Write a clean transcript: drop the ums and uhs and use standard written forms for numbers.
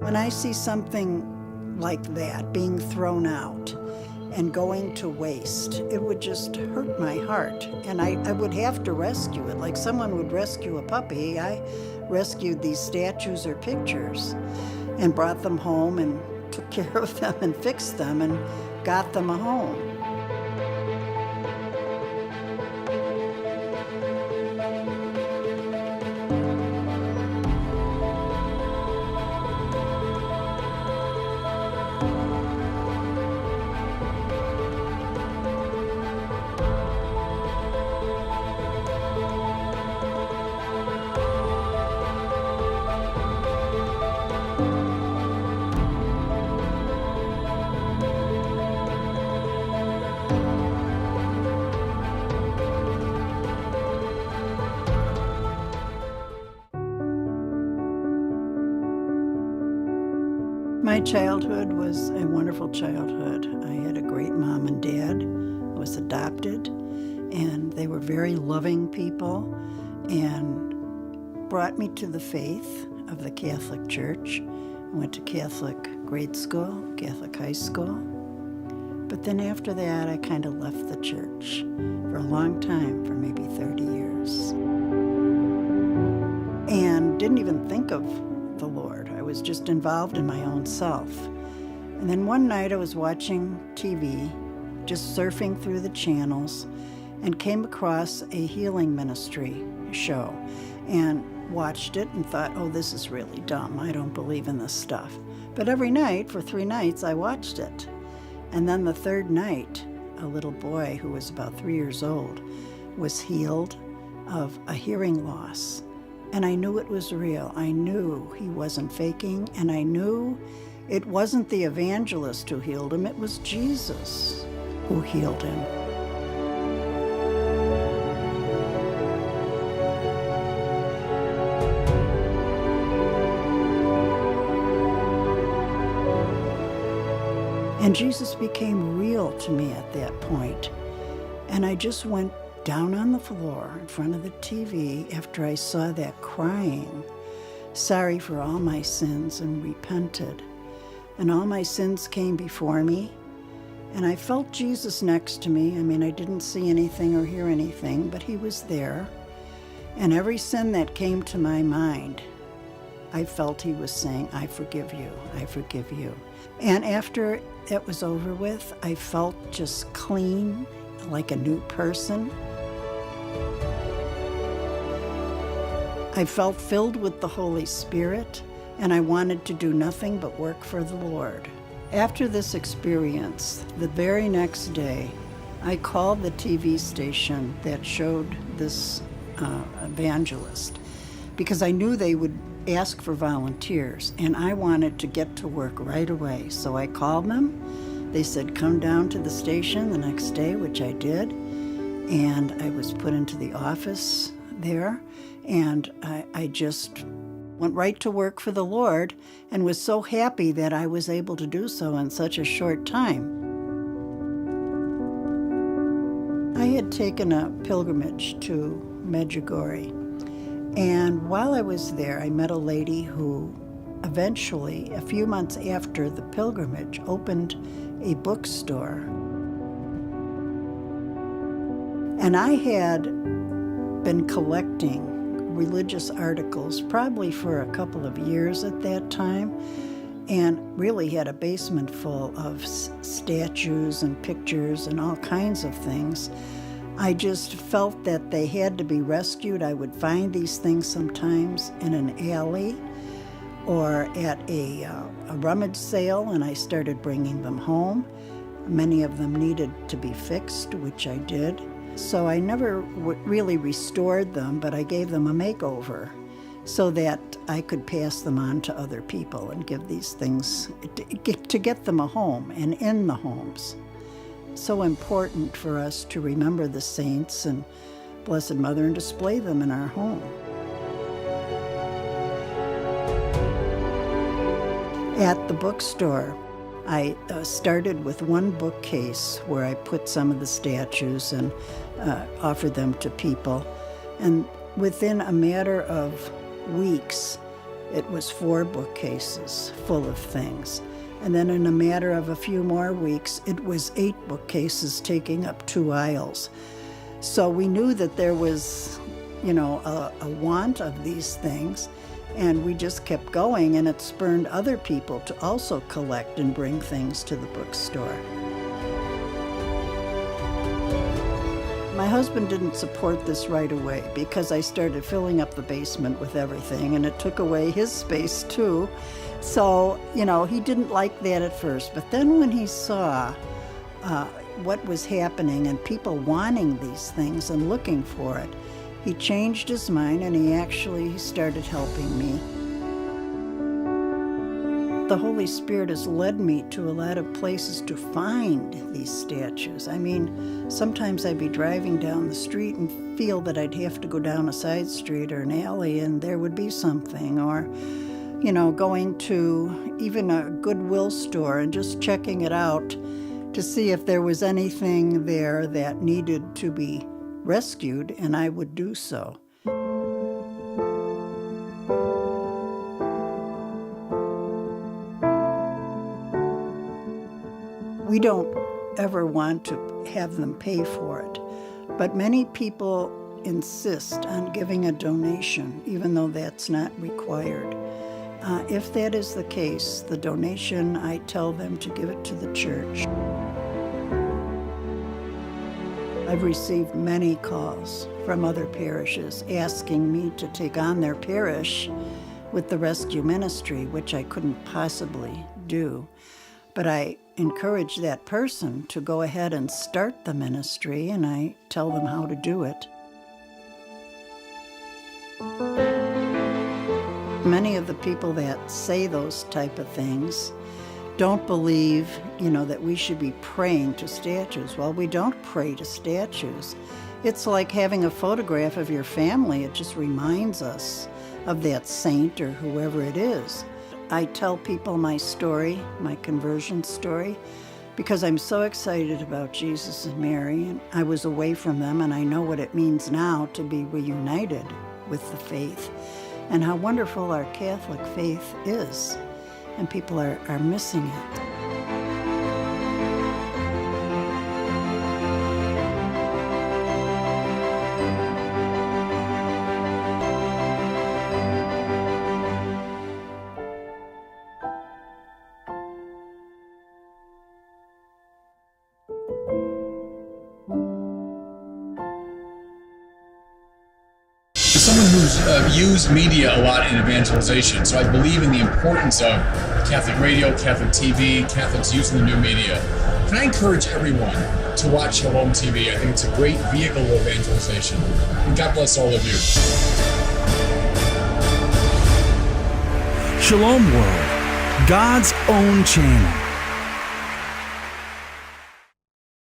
When I see something like that being thrown out and going to waste, it would just hurt my heart. And I would have to rescue it, like someone would rescue a puppy. I rescued these statues or pictures and brought them home and took care of them and fixed them and got them a home. My childhood was a wonderful childhood. I had a great mom and dad. I was adopted, and they were very loving people and brought me to the faith of the Catholic Church. I went to Catholic grade school, Catholic high school. But then after that, I kind of left the church for a long time, for maybe 30 years. And didn't even think of the Lord. I was just involved in my own self. And then one night I was watching TV, just surfing through the channels, and came across a healing ministry show and watched it and thought, oh, this is really dumb. I don't believe in this stuff. But every night, for 3 nights, I watched it. And then the third night, a little boy who was about 3 years old was healed of a hearing loss. And I knew it was real. I knew he wasn't faking, and I knew it wasn't the evangelist who healed him, it was Jesus who healed him. And Jesus became real to me at that point. And I just went down on the floor in front of the TV after I saw that, crying, sorry for all my sins, and repented. And all my sins came before me, and I felt Jesus next to me. I mean, I didn't see anything or hear anything, but he was there. And every sin that came to my mind, I felt he was saying, I forgive you, I forgive you. And after that was over with, I felt just clean, like a new person. I felt filled with the Holy Spirit, and I wanted to do nothing but work for the Lord. After this experience, the very next day, I called the TV station that showed this evangelist, because I knew they would ask for volunteers, and I wanted to get to work right away. So I called them. They said, come down to the station the next day, which I did, and I was put into the office there. And I just went right to work for the Lord and was so happy that I was able to do so in such a short time. I had taken a pilgrimage to Medjugorje, and while I was there, I met a lady who eventually, a few months after the pilgrimage, opened a bookstore. And I had been collecting religious articles probably for a couple of years at that time, and really had a basement full of statues and pictures and all kinds of things. I just felt that they had to be rescued. I would find these things sometimes in an alley or at a rummage sale, and I started bringing them home. Many of them needed to be fixed, which I did. So I never really restored them, but I gave them a makeover so that I could pass them on to other people and give these things, to get them a home and in the homes. So important for us to remember the saints and Blessed Mother and display them in our home. At the bookstore, I started with one bookcase where I put some of the statues and offered them to people. And within a matter of weeks, it was 4 bookcases full of things. And then in a matter of a few more weeks, it was 8 bookcases taking up 2 aisles. So we knew that there was, a want of these things, and we just kept going, and it spurred other people to also collect and bring things to the bookstore. My husband didn't support this right away because I started filling up the basement with everything, and it took away his space too. So, he didn't like that at first. But then when he saw what was happening and people wanting these things and looking for it, he changed his mind, and he actually started helping me. The Holy Spirit has led me to a lot of places to find these statues. I mean, sometimes I'd be driving down the street and feel that I'd have to go down a side street or an alley and there would be something, or, going to even a Goodwill store and just checking it out to see if there was anything there that needed to be rescued, and I would do so. We don't ever want to have them pay for it, but many people insist on giving a donation, even though that's not required. If that is the case, the donation, I tell them to give it to the church. I've received many calls from other parishes asking me to take on their parish with the rescue ministry, which I couldn't possibly do. But I encourage that person to go ahead and start the ministry, and I tell them how to do it. Many of the people that say those type of things don't believe, that we should be praying to statues. Well, we don't pray to statues. It's like having a photograph of your family. It just reminds us of that saint or whoever it is. I tell people my story, my conversion story, because I'm so excited about Jesus and Mary, and I was away from them, and I know what it means now to be reunited with the faith, and how wonderful our Catholic faith is, and people are missing it. Someone who's used media a lot in evangelization, so I believe in the importance of Catholic radio, Catholic TV, Catholics using the new media. Can I encourage everyone to watch Shalom TV? I think it's a great vehicle of evangelization. And God bless all of you. Shalom World, God's own channel.